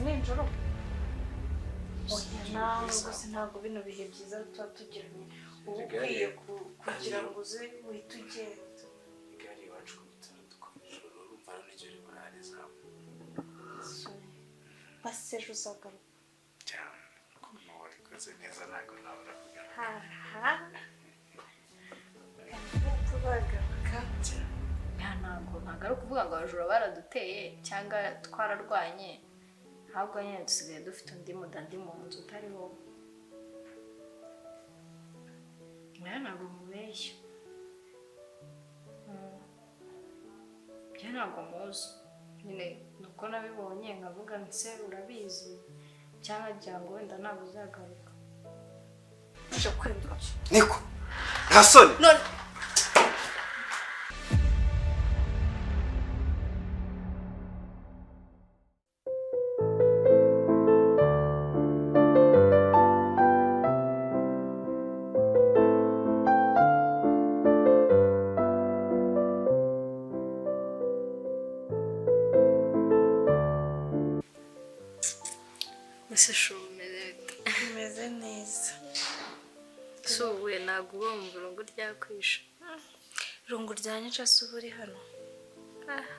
nijoro oya nawe gusa ntabwo bino bihe byiza tuba tugiranye ubu ukwiye kugira ngo uze wihite ugenda igare iwacu ku bitaro dukomeje urumva n'icyo uri burariza basi ejo uzagaruka cyane ko wabikoze neza ntabwo nabura kugana tubagaruka ntabwo ari ukuvuga ngo abajura baraduteye cyangwa twararwanye ahubwo nyine dusigaye dufite undi mudandi mu nzu utari wowe ntabwo mubeshya ntabwo muzi nyine nuko nabibonye nkavuga nse urabizi cyangwa ngira ngo wenda ntabwo uzagaruka uje kwemera niko nta soni none umeze neza subuye ntabwo uba mu burungu ryakwisha irungu ryanyica se uba uri hano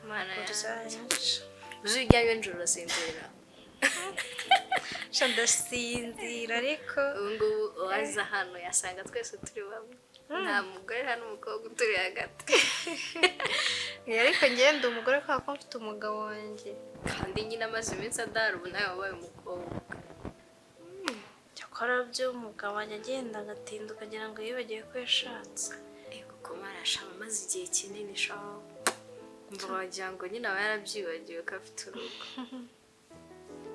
mana ryanyica uzi ujyanye nijoro urasinzira ndasinzira ariko ubu ngubu uwaza hano yasanga twese turi bamwe nta mugore hano umukobwa uturi hagati ariko ngenda umugore kubera ko mfite umugabo wanjye kandi nyine amaze iminsi adahari ubu nawe wabaye umukobwa cyakora byo umugabo wanjye agenda agatinda ukagira ngo yibagiwe ko yashatse kuko marashama amaze igihe kinini shaho mvuga wagira ngo nyine aba yarabyibagiwe ko afite urugo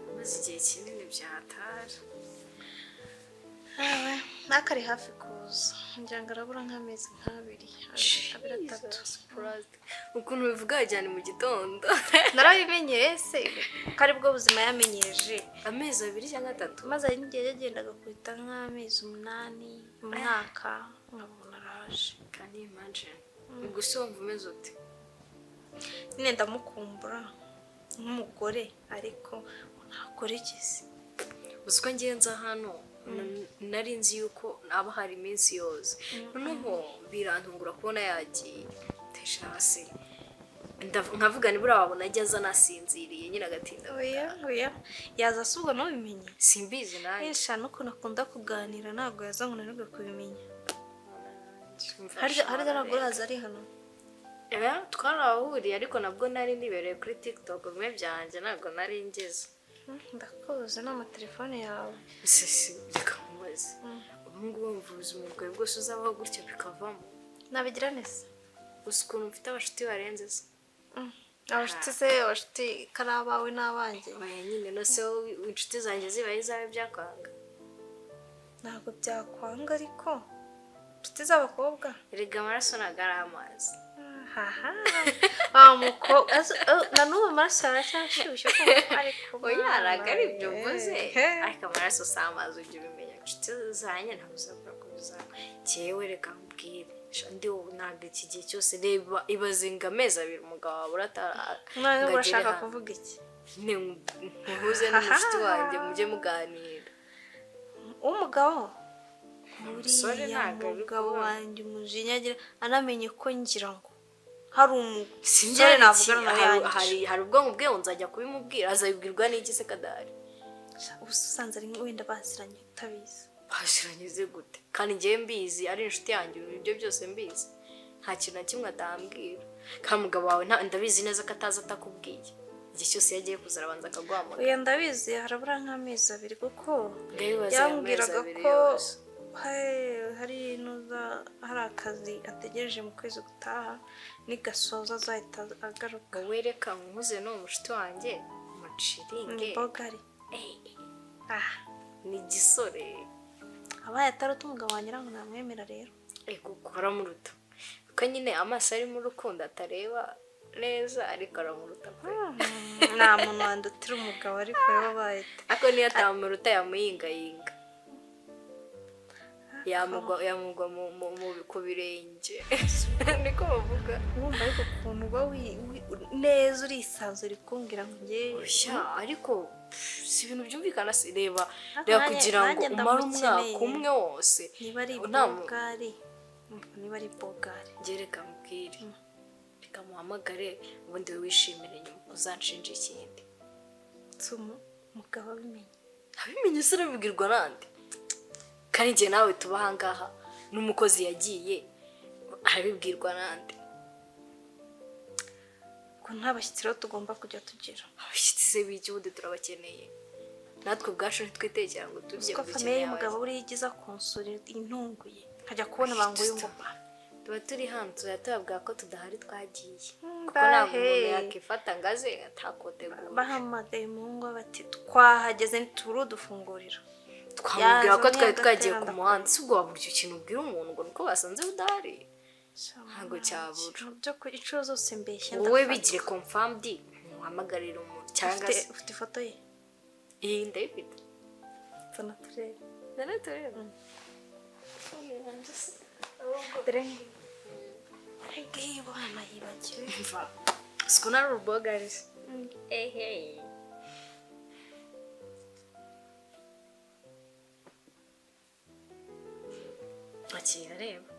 amaze igihe kinini byahatari n'akari hafi kuza ngira ngo arabura nk'amezi nk'abiri atatu ukuntu bivuga wajyana mu gitondo narabimenyereye se ko aribwo buzima yamenyereje amezi 2 cyangwa 3 maze hari n'igihe yagendaga kwita nk'amezi 8 mu mwaka nkabona araje kandi imagine gusa wumva umeze ute nyine ndamukumbura nk'umugore ariko ntakora ikizi uziko ngenza hano nari nzi yuko aba hari iminsi yose noneho birantungura kubona yagiye tesha hasi nkavuga nibura wabona ajya aza nasinziriye nyine agatinda oya yaza asubwa n'ubimenye simbizi nawe yesha n'ukuntu akunda kuganira ntabwo yaza ngo nanirwe kubimenya hari ntabwo yaza ari hano twarahuriye ariko nabwo nari nibereye kuri TikTok bimwe byanjye ntabwo nari ngeze ndakuzi n'amatelefone yawe sisi reka mubaze ubu ngubu wumva ubuzima bwawe bwose uzabaho gutya bikavamo nabigira neza uzi ukuntu mfite abashuti barenze se abashuti kari abawe n'abanjye oya nyine no se inshuti zanjye zibaye izawe byakwanga ntabwo byakwanga ariko inshuti z'abakobwa erega amaraso ntabwo ari amazi mukobwa na n'ubu amaraso aracyashyushye ariko oya ntabwo ari ibyo mvuze ariko amaraso si amazi ujya ubimenya inshuti zanjye ntabwo uzabura kubizana cyewe reka mbwire ndi ubu ntabwo iki gihe cyose reba ibazinga amezi 2 umugabo wawe none urashaka kuvuga iki ntuhuze n'umushuti wanjye mujye muganira umugabo uriya mugabo wanjye umujinya agira anamenye ko ngira ngo hari umusore navugana nawe hari ubwonko bwe nzajya kubimubwira azabibwirwa n'iki se kadari ubusa usanze ari wenda baziranye utabizi baziranye ze gute kandi ngiye mbizi ari inshuti yanjye ibyo byose mbizi nta kintu na kimwe atambwira kandi umugabo wawe ndabizi neza ko ataza atakubwiye igihe cyose yagiye kuzara abanza akaguhamagara oya ndabizi harabura nk'amezi 2 kuko yambwiraga ko hari akazi ategereje mu kwezi gutaha nigasoza azahita agaruka wereka nkuze no mushuti wanjye maciringe bogari ni gisore abaye ataruta umugabo wanjye ngo namwemera rero gukora muruta kuko nyine amaso ari mu rukundo atareba neza ariko aramuruta pe nta muntu wandutira umugabo ariko yabaye ako niyo atamuruta yamuyingayinga yamugwa ku birenge niko bavuga urumva ariko ukuntu uba neza urisanzura ikumbwira ngo ngewe ariko si ibintu byumvikana se reba kugira ngo umare umwaka umwe wose niba ari bogari niba ari bogari gereka mubwire reka muhamagare ubundi we wishimire nyuma uzanshinja ikindi tsumu mugabo abimenye se urabibwirwa nande kandi njye nawe tuba ahangaha n'umukozi yagiye arabibwirwa nande ko nta bashyitsi rero tugomba kujya tugira abashyitsi se b'iki ubundi turabakeneye natwe ubwacu ntitwitekera ngo tujye ko famiye y'umugabo buriya igiza konsura intunguye nkajya kubona banguye ngo tuba turi hano tubabwira ko tudahari twagiye kuko ntabwo umuntu yakifata ngo aze atakotegura bahamagaye mu ngo bati twahageze ntitubure udufunguriro twamubwira ko twari twagiye ku muhanda si ubwo wabura icyo kintu ubwira umuntu ngo nuko basanze udahari ntabwo cyabura inshuro zose mbeshya wowe bigire confirmed muhamagarira umuntu cyangwa se ufite ifoto ye iyi ndayifite fana turebe nanaturebe dore ngiyi bana yibagiwe siko nari urubogari ehe akira reba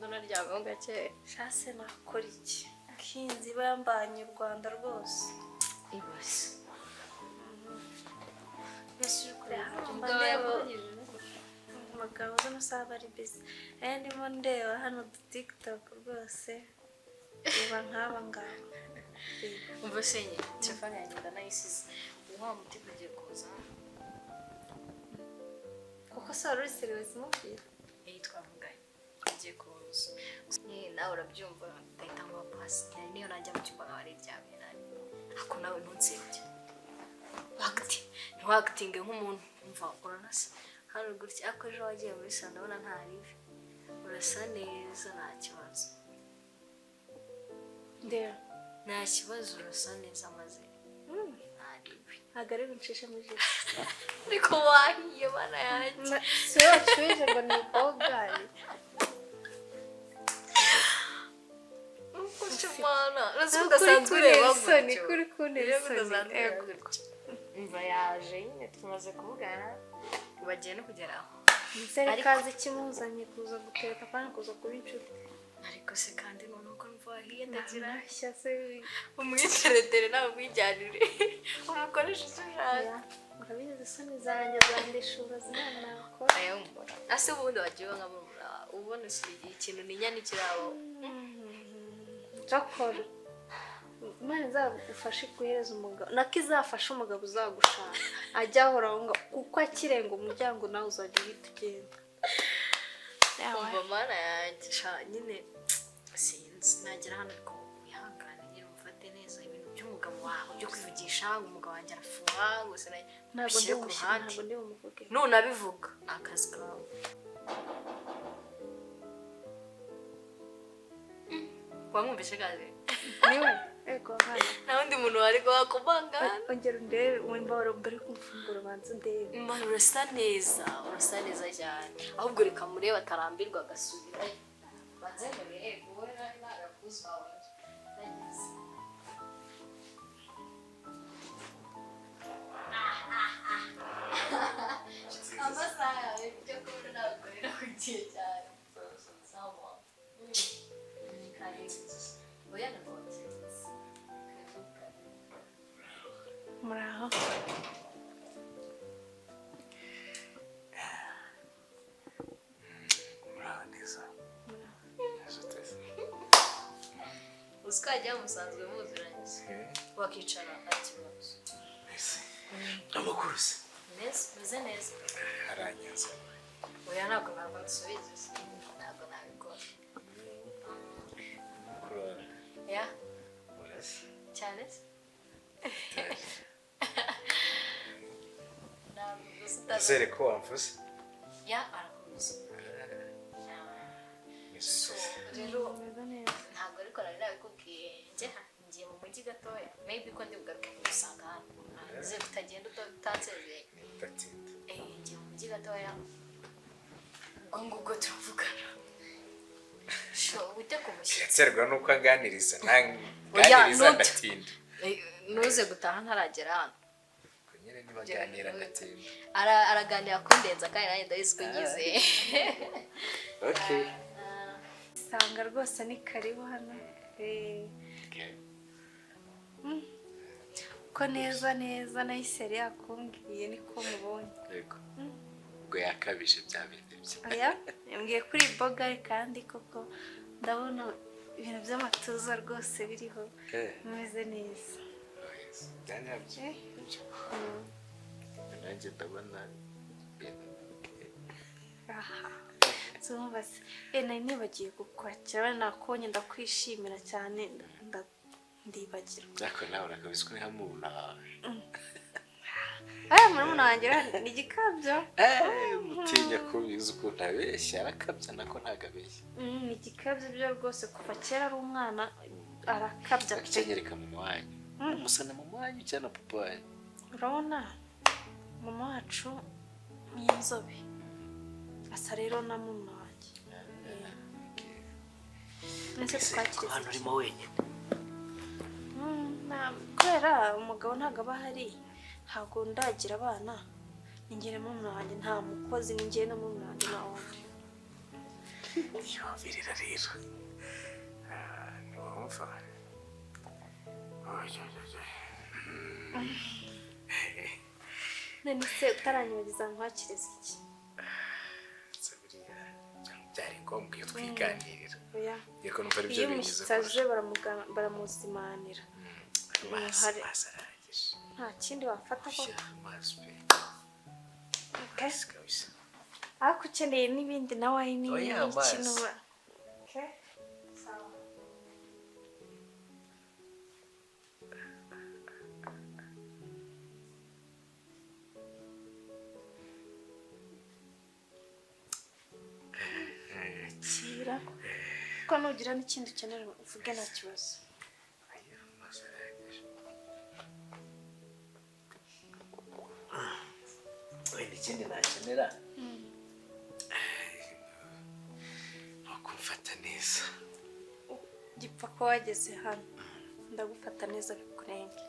naryamaho gake shase nakora iki kinzi bambanye u Rwanda rwose ibase mbese kure umugabo z'amasaha bari busy ndimo ndeba hano TikTok rwose niba nk'aba ngaba umva senye telefone yanjye ndanayisize wa muti kugiye kuza kuko sara uri serious mubwira twavuganye kugiye kuza nawe urabyumva ndahita ngo pasi niyo najya mu cyumba nkaba niryamye nani ako nawe ntunsebye ntiwakitinge nk'umuntu umva uranasa hano gutya ako ejo wagiye muri salo ndabona nta ribi urasa neza nta kibazo nta kibazo urasa neza maze nta ribi ntabwo ari buncishe mu jisho ariko wahiye bana yanjye si yo wacuruje ngo ni bogari Mana, nasuko udasanzwe ureba gutyo. Kuri kuntera isoni. Imva yaje nyine tumaze kuvugana bagiye no kugera aho. Nzere kazi kimuzanye kuza gutereka kandi kuza kuba inshuti. Ariko se kandi none uko mva hiye ndagira shyase umwiceretere nawe mwijyanire. Umukoresha ushaka. Urabizi isoni zanjye zandishura zinanako. Ayo mbona. Ase ubundi wagiye nkamura ubona ikintu ninyani kirabo. Jakora Imana izagufashe kuhereza umugabo nakizafasha umugabo uzagushaka ajya ahora ngo kuko akirenga umuryango nawe uzajya uhita umva mana yanjye nyine sinzi nagira hano ko wihangane nyine umufate neza ibintu by'umugabo wawe byo kwivugisha ngo umugabo wanjye arafuha ngo se ntabwo ndi umushaka ntabwo ndi umuvuge none abivuga akazi kawe wamwumvishe kazi niwe ego hano nta wundi muntu wari kuhakomanga ongera ndebe wumva mbere kumfungura banze ndebe Imana urasa neza cyane ahubwo reka murebe atarambirwa agasubira banze murebe wowe nari nagakuzwa nagize amasaha yawe byo kubona nabakorera ku gihe cyane sawa oya nabonye muraho muraho neza ashutse uskajya musanzwe muziranye wakicara nta kibazo ese amakuru se meze neza aranyaza oya ntabwo nsubize ntabwo nabikora mukuru ya urasi cyane Zere ko wamvuze ya arakuzi rero ntabwo ariko nari nabikubwiye ngiye mu mujyi gatoya maybe ko ndi bugaruke gusanga hano nze kutagenda utansezeye ndatinda ngiye mu mujyi gatoya ubwo turavugana wite ku mushyitsi yaterwa nuko aganiriza nganiriza ndatinda nuze gutaha ntaragera hano nyine nibaganira ndatinda araganira kundenza kandi nanjye ndabizi ko nyizeye okay usanga rwose ni karibu hano ko neza nahise yari yakumbwiye niko mubonye yego ubwo yakabije bya bindi bye oya yambwiye kuri bogari kandi koko ndabona ibintu by'amatuza rwose biriho bimeze neza byanyabye nanjye ndabona aha zumvase nari nibagiye gukwakira nakonye ndakwishimira cyane ndibagirwa ariko nawe urakabizwa ni hamuna murumuna wanjye ni igikabyo mutinya kubizi ukuntu abeshya arakabya nako ntago abeshya ni igikabyo byo rwose kuva kera ari umwana arakabya cyanyereka mu wanyu musana mu wanyu cyane papa wanyu urabona mama wacu ni inzobe asa rero na mama wanjye nese twakiriza hano urimo wenyine kubera umugabo ntabwo aba ahari ntabwo ndagira abana ni njye na mama wanjye nta mukozi ni njye na mama wanjye na wundi yumvirira rero ntiwumva none se utaranyibagiza nkwakiriza iki byari ngombwa iyo twiganirira oya yego numva ari byo iyo bigize umushyitsi aje baramuzimanira amazi arangije nta kindi wafata ko amazi pe kabisa ariko ukeneye n'ibindi na wayini amazi kira ko nugira n'ikindi ukenera uvuge nta kibazo wenda ikindi nakenera ni ukumfata neza gipfa ko wageze hano ndagufata neza bikurenge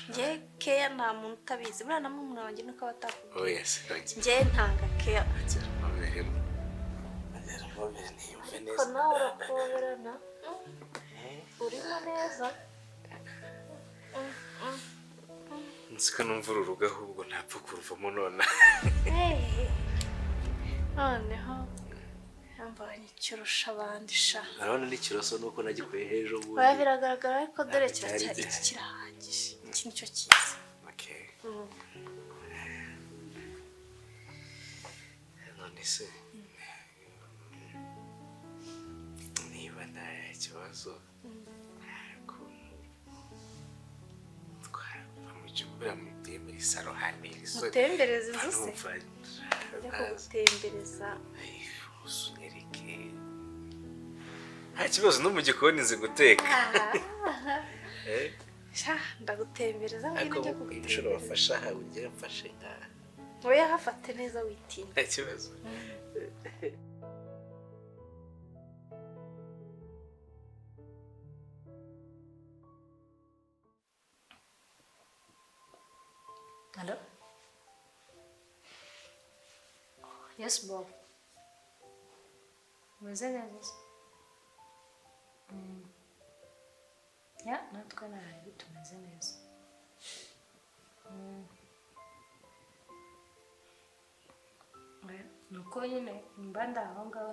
njye keya nta muntu utabizi buriya na murumuna wanjye nuko aba atakubwiye njye ntanga keya ko nawe urakoberana urimo neza nziko numva uru rugo ahubwo ntapfa kuruvamo nonaha noneho yambanye ikirusha abandi sha urabona n'ikiroso nuko nagikuye hejuru bundi oya biragaragara ariko dore kiracyari iki kirahagije iki nicyo cyiza none se niba nta kibazo muri saro hane mutembereza inzu se njya kugutembereza usunyereke nta kibazo no mu gikoni nzi guteka ndagutembereza ariko ushobora wafasha aha ugere mfashe nka oya hafate neza witinda nta kibazo Hello? Yes, Bob. Umeze neza? Ya, natwe nahari tumeze neza. Nuko nyine mba ndaho ngaho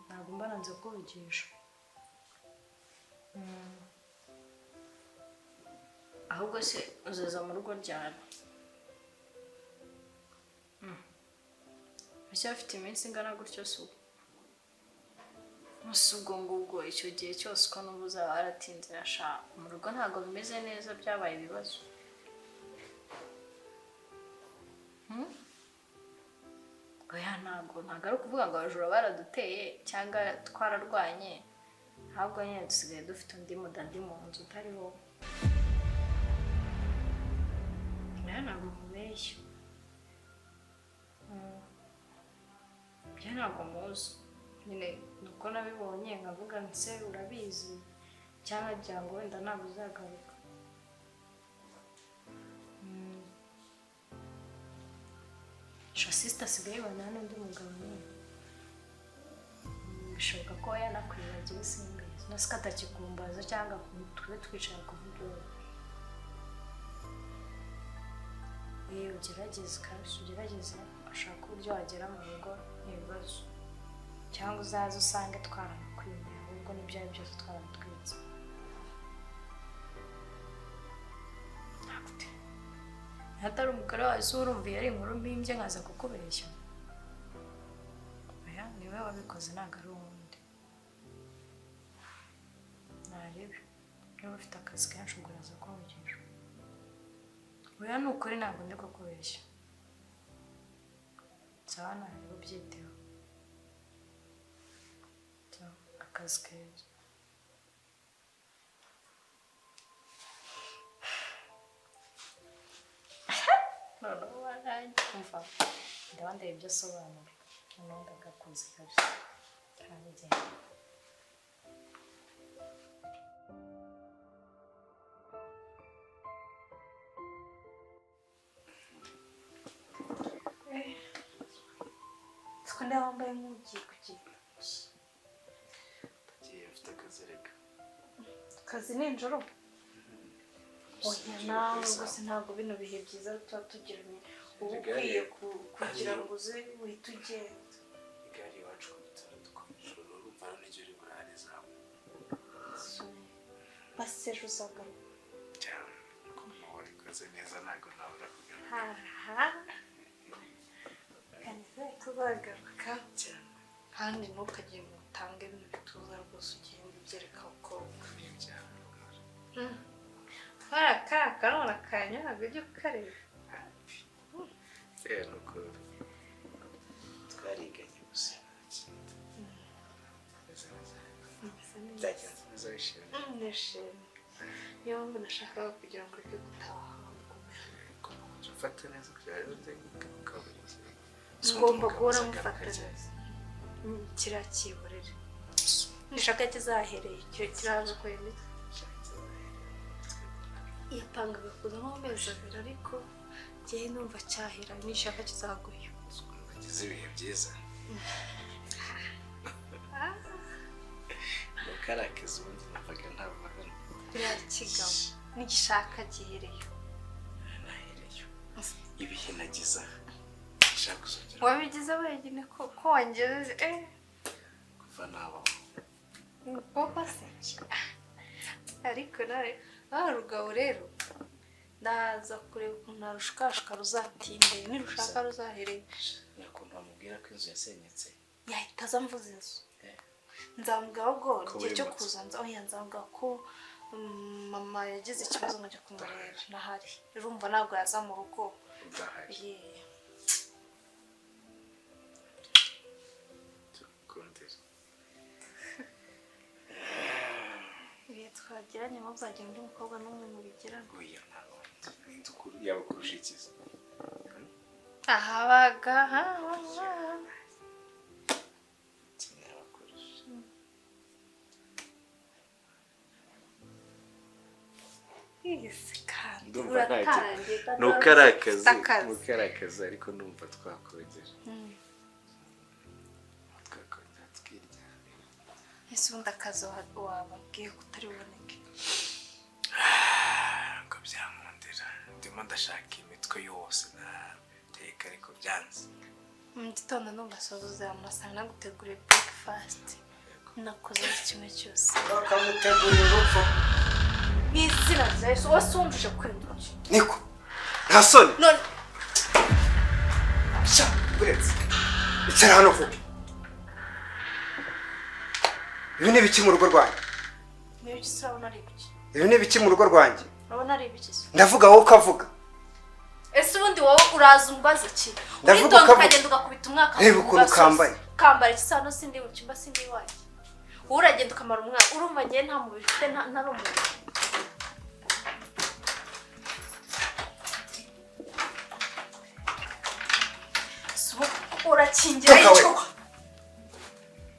ntabwo mba nanze kuvugisha. Ahubwo se uzaza mu rugo ryari? Ese afite iminsi ingana gutyo se ubu? Musi ubwo ngubwo icyo gihe cyose uko n'ubu uzaba waratinze yashaka mu rugo ntabwo bimeze neza byabaye ibibazo. Oya ntabwo ari ukuvuga ngo abajura baraduteye cyangwa twararwanye ahubwo nyine dusigaye dufite undi mudandi mu nzu utari wowe. ntabwo mubeshya ntabwo muzi nyine nuko nabibonye nkavuga nse urabizi cyangwa ngira ngo wenda ntabwo uzagaruka sisita asigaye ibana n'undi mugabo nyine bishoboka ko yanakwibagiwe simbizi nasi ko atakikumbaza cyangwa tube twicara kuvuga ugerageze kandi ugerageze ashaka uburyo wagera mu rugo n'ibibazo cyangwa uzaze usange twaramukwimye ahubwo n'ibyo ari byose twaramutwitse atari umugore wawe se urumviye ari inkuru mpimbye nkaza kukubeshya oya niwe wabikoze ntabwo ari uwundi ntarebe niba ufite akazi kenshi ubwo uraza kumvugisha oya ni ukuri ntabwo ndi kukubeshya sawa ntarebe ubyiteho akazi keza noneho waranjye umva ndabandeye ibyo asobanura noneho ndagakunze kabisa karabigenda twende wambaye nk'ugiye kugira tugiye ufite akazi reka akazi nijoro oya nawe rwose ntabwo bino bihe byiza tuba tugiranye uba ukwiye kugira ngo uze uhite ugenda igare iwacu ku bitaro dukomeje urumva n'igihe uri burare zawe basi ejo uzagaruka cyane ko muba ikoze neza ntabwo nabura kugaruka kandi tuzagaruka kandi ntukagire ngo utange ibintu bituza rwose ugenda ubyereka abakobwa karabona kanya ntabwo ujya kukareba rero nuko twariganye gusa byagenze neza wishimye nishimye niyo mpamvu nashakaga kugira ngo ureke gutaha ufata neza kugira ngo ukabuze ngomba guhora mufata neza kiriya kiborere nishaka kizahereye kiraza kwemeza yapangaga kuza nko mu mezi abiri ariko njyewe numva cyahera nishaka kizaguye bagize ibihe byiza mukarakeza ubundi navuga ntabagana biriya kigabo nigishaka gihereyo nahereyo ibihe nagize nshaka kuzongera wabigize wenyine ko wangeze kuva nabaho koko se ariko nawe rugabo rero ndaza kureba ukuntu narushukashuka ruzatinda nirushaka ruzahereye ukuntu bamubwira ko inzu yasenyutse yahita aza mvuze inzu nzamubwira ubwo igihe cyo kuza nzamubwira ko mama yagize ikibazo nkajya kumureba nahari urumva ntabwo yaza mu rugo udahari ibihe twagiranye muzagira undi mukobwa n'umwe mubigirana oya ntabwo ndukuru yaba kurusha ikiza ahabaga ndumva nukarakazi ariko ndumva twakongera ese ubundi akazi wababwiye ko utari buboneke ngo byankundira ndimo ndashaka imitwe yose nateka ariko byanze mu gitondo numva soza amasanga naguteguriye breakfast nakoze kimwe cyose bakamutegurira urupfu n'izina rya Yesu wose wumvise kwinjira niko nta soni none sha buretse icara hano vuba ibi ni ibiki mu rugo rwanjye niyo gisa urabona ari ibiki ibi ni ibiki mu rugo rwanjye urabona ari ibiki ndavuga wowe ukavuga ese ubundi wowe uraza umbaza iki ndavuga ukagenda ugakubita umwaka reba ukuntu kambaye kambara ikisano sindi mu cyumba sindi iwanjye uragenda ukamara umwaka urumva ngiye nta mubiri ufite ntari umuntu urakingira icyo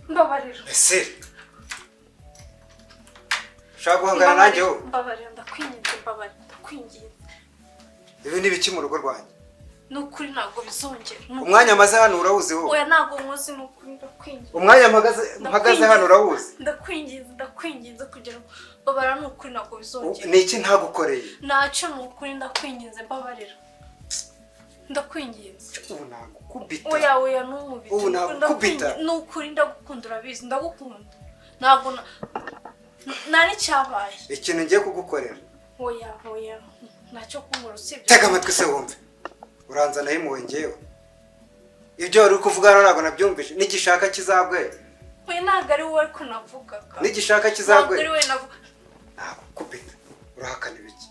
mbabarira ese ushaka guhangana nanjye wowe mbabarira ndakwinginze ibi ni biki mu rugo rwanjye nukuri ntabwo bizongera umwanya amaze hano urawuzi wowe oya ntabwo nkuzi nukuri ndakwinginze umwanya mpagaze hano urawuzi ndakwinginze kugira ngo mbabarira nukuri ntabwo bizongera ni iki ntagukoreye ntacyo nukuri ndakwinginze mbabarira ndakwinginze ubu nagukubita oya numubita ubu nagukubita nukuri ndagukunda urabizi ndagukunda ntabwo nari cyabaye ikintu ngiye kugukorera oya ntacyo kunkora usibye tega amatwi se wumve uranzana himuwe ngewe ibyo wari kuvuga ntabwo nabyumvise n'igishaka kizagwe oya ntabwo ari wowe ko navugaga n'igishaka kizagwe ntabwo ari wowe navuga nagukubita urahakana ibiki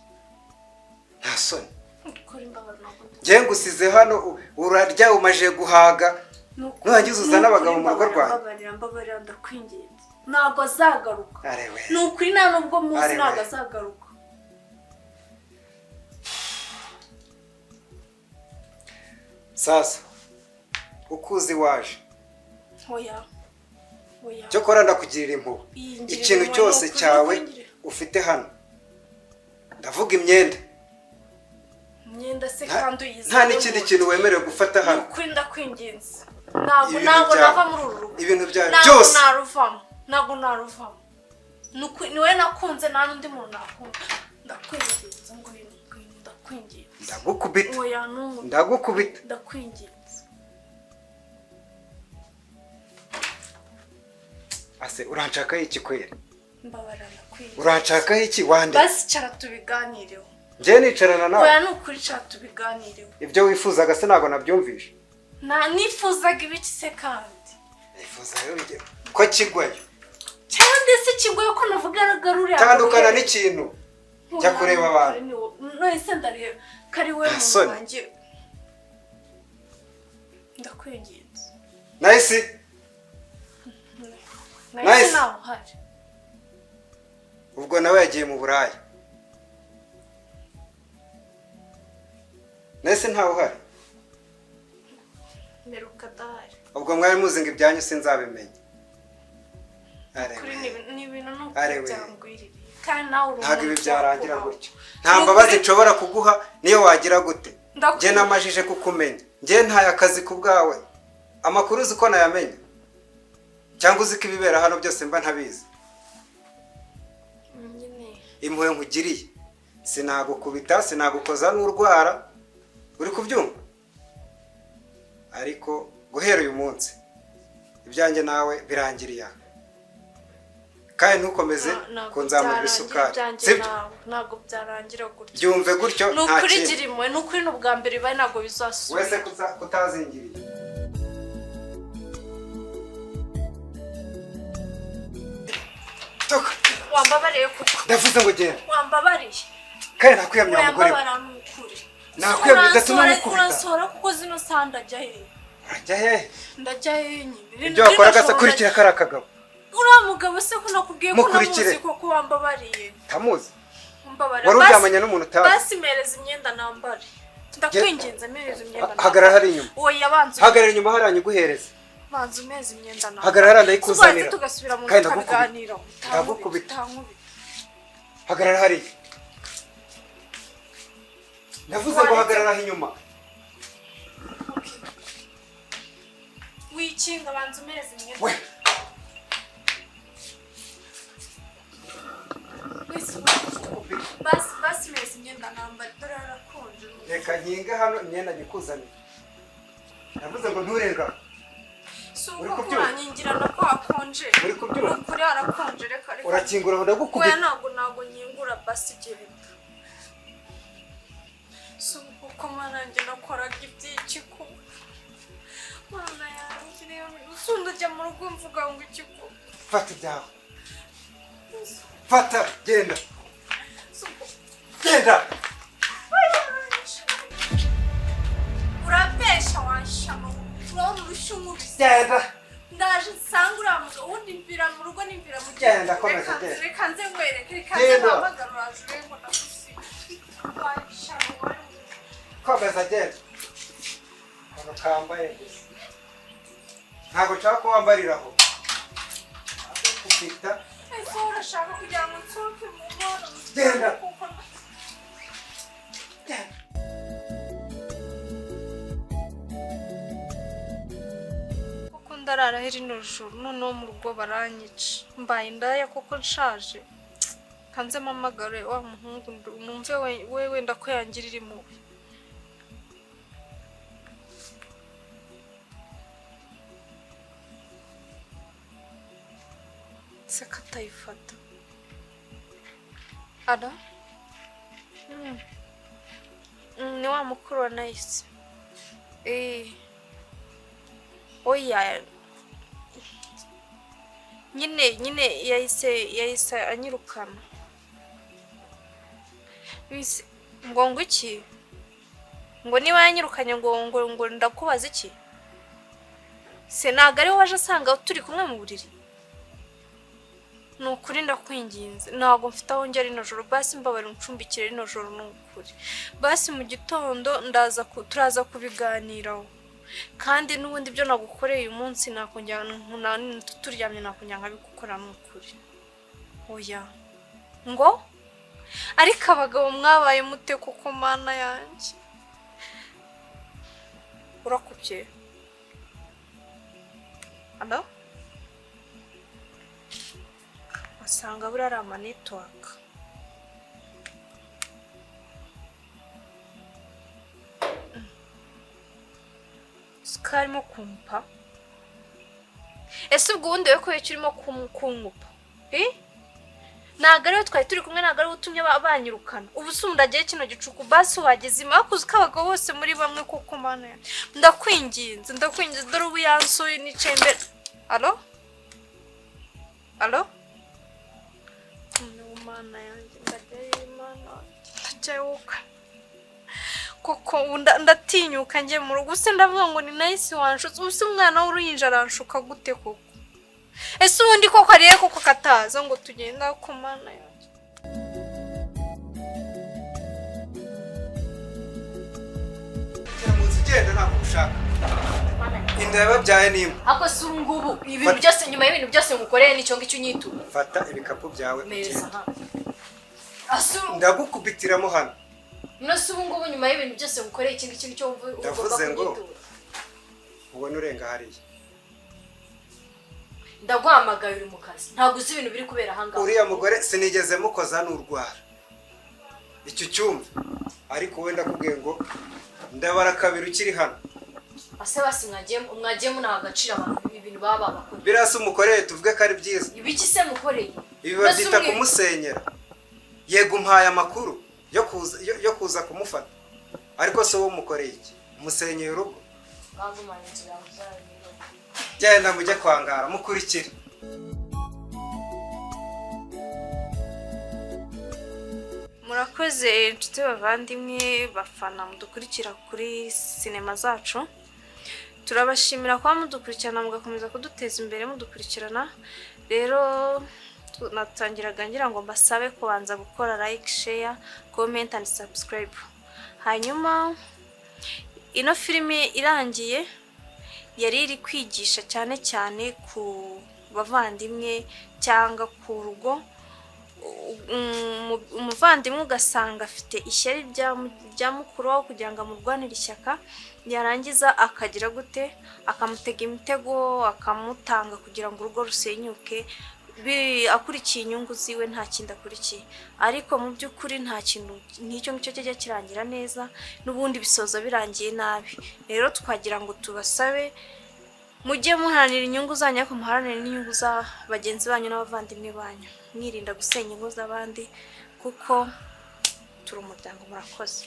nta soni ukuri mbabarira ntabwo ngewe ngusize hano urarya umaje guhaga nurangiza uzana abagabo mu rugo rwanjye mbabarira ndakwinginze ntabwo azagaruka ni ukuri nta nubwo muzi ntabwo azagaruka sasa ukuzi waje oya cyo kora ndakugirira impuhwe ikintu cyose cyawe ufite hano ndavuga imyenda se kandi uyizi nta n'ikindi kintu wemerewe gufata hano ukuri ndakwinginze ntabwo nava muri uru rugo ibintu byawe byose ntabwo naruvamo ni wowe nakunze nta n'undi muntu nakunda ndakwinginze ndakwinginze ndagukubita oya ndagukubita ndakwinginze ase uranshakaho iki kwera mbabarira ndakwinginze uranshakaho iki wande basi cara tubiganireho njye nicarana nawe oya nukuri cara tubiganireho ibyo wifuzaga se ntabwo nabyumvishe nifuzaga ibiki se kandi nifuza rero ko kigwayo cyangwa ndetse kigwayo ko navuga ruriya tandukana n'ikintu jya kureba abantu none se ndareba ko ari we muntu wanjye ndakwinginze nahise ntawe uhari ubwo nawe yagiye mu buraya nahise ntawe uhari meruka adahari ubwo mwari muzi ngo ibyanyu sinzabimenya ni ibintu nuko byangwiririye kandi nawe uri ntabwo ibi byarangira gutyo nta mbabazi nshobora kuguha niyo wagira gute njye namajije kukumenya njye ntaye akazi ku bwawe amakuru uzi ko nayamenya cyangwa uzi ko ibibera hano byose mba ntabizi impuhwe nkugiriye sinagukubita sinagukoza n'urwara uri kubyumva ariko guhera uyu munsi ibyanjye nawe birangiriye kandi ntukomeze kunzamura isukari sibyo ntabwo byarangira gutyo byumve gutyo ni ukuri gira impuhwe ni ukuri n'ubwa mbere bibaye ntabwo bizasubira wese kutazingiriye wambabariye kuko ndavuze ngo genda wambabariye kandi nakwiyamya umugore nakwiyamya udatuma mukubita urasohora kuko zino saha ndajya hehe urajya hehe ndajya hehe nyine ibyo wakoraga se kurikira kari akagabo uriya mugabo se ko nakubwiye ko namuzi koko wambabariye ntamuzi wari uryamanye n'umuntu utazi basi mereza imyenda nambare ndakwinginze mereza imyenda nambare hagarara hari inyuma oya banza hagarara inyuma hariya nyiguhereze banza umeze imyenda nambare hagarara ndayikuzanira tugasubira mu tukaganira ndagukubita hagarara hariya ndavuze ngo hagarara inyuma wikinga banza umeze imyenda we basi meze imyenda nambare dore harakonje reka nkinge hano imyenda nyikuzanira ndavuze ngo nturenga si uko kuranyingirana ko hakonje uri kubyumva kuri harakonje reka urakingura ndagukubita oya ntabwo nyingura basi genda si uko manange nakoraga iby'ikiko mana yanjye rero usunda ujya mu rugo mvuga ngo ikiko fata ibyawe fata genda genda urabesha washama urabona urushyumuriza genda ndaje nsanga uramuga ubundi mvira mu rugo nimvira mu genda komeza genda reka nze nkwereke reka nze mpamagara uraje urebe ngo ndagusiga washama komeza genda kano kambaye gusa ntabwo nshaka ko wambariraho ufita ese urashaka kugira ngo nsohoke mu mwono genda kuko ndarara rino joro noneho mu rugo baranyica mbaye indaya kuko nshaje kanze mpamagare wa muhungu numve we wenda ko yangirira impuhwe se katayifata ara ni wa mukuru wa nahise oya nyine yahise anyirukana ngo iki ngo niba yanyirukanye ngo ndakubaza iki se ntabwo ariwe waje asanga turi kumwe mu buriri ni ukuri ndakwinginze ntabwo mfite aho njya rino joro basi mbabare uncumbikire rino joro ni ukuri basi mu gitondo turaza kubiganiraho kandi n'ubundi ibyo nagukoreye uyu munsi nakongera turyamye nakongera nkabigukora ni ukuri oya ngo ariko abagabo mwabaye mute kuko mana yanjye urakubye alo wasanga buriya ari amanetiwaka sikarimo kumpa ese ubwo wundi we ko urimo kunkupa ntabwo ariwe twari turi kumwe ntabwo ariwe utumye banyirukana ubu se ndagiye kino gicuku basi wageze ima wakuze ko abagabo bose muri bamwe kuko mana yanjye ndakwinginze dore ubu yansuye nicaye imbere alo mana yanjye ndajyawuka kuko ndatinyuka njye mu rugo se ndavuga ngo ni nahise wanshutse ubu se umwana w'uruhinja aranshuka gute koko ese ubundi koko ariye koko kataza ngo tugenda ku mana yanjye ugenda ntabwo ushaka inda yababyaye nimba ako si ngubu ibintu byose nyuma y'ibintu byose ngukoreye nicyo ngicyo unyitura fata ibikapu byawe meza ndagukubitiramo hano nose ubu ngubu nyuma y'ibintu byose ngukoreye iki ngicyo nicyo ugomba kunyitura ubona urenga hariya ndaguhamagaye uri mu kazi ntabwo uzi ibintu biri kubera ahangaha uriya mugore sinigeze mukoza n'urwara icyo cyumva ariko wenda kubwiye ngo ndabara kabiri ukiri hano ase basi mwagiye munaha agaciro abantu ibintu baba babakora birasa umukoreye tuvuge ko ari byiza ibiki se mukoreye ibi babyita kumusenyera yego umpaye amakuru yo kuza kumufata ariko se wowe umukoreye iki umusenyeye urugo genda mujye kwangara mukurikire murakoze inshuti bavandimwe bafana mudukurikira kuri sinema zacu turabashimira kuba mudukurikirana mugakomeza kuduteza imbere mudukurikirana rero natangiraga ngira ngo mbasabe kubanza gukora like share comment and subscribe hanyuma ino filime irangiye yari iri kwigisha cyane cyane ku bavandimwe cyangwa ku rugo umuvandimwe ugasanga afite ishyari rya mukuru wawe kugira ngo amurwanire ishyaka yarangiza akagira gute akamutega imitego akamutanga kugira ngo urugo rusenyuke akurikiye inyungu ziwe nta kindi akurikiye ariko mu by'ukuri nta kintu n'icyo ngicyo kijya kirangira neza n'ubundi bisoza birangiye nabi rero twagira ngo tubasabe mujye muharanira inyungu zanyu ariko muharanire n'inyungu za bagenzi banyu n'abavandimwe banyu mwirinda gusenya ingo z'abandi kuko turi umuryango murakoze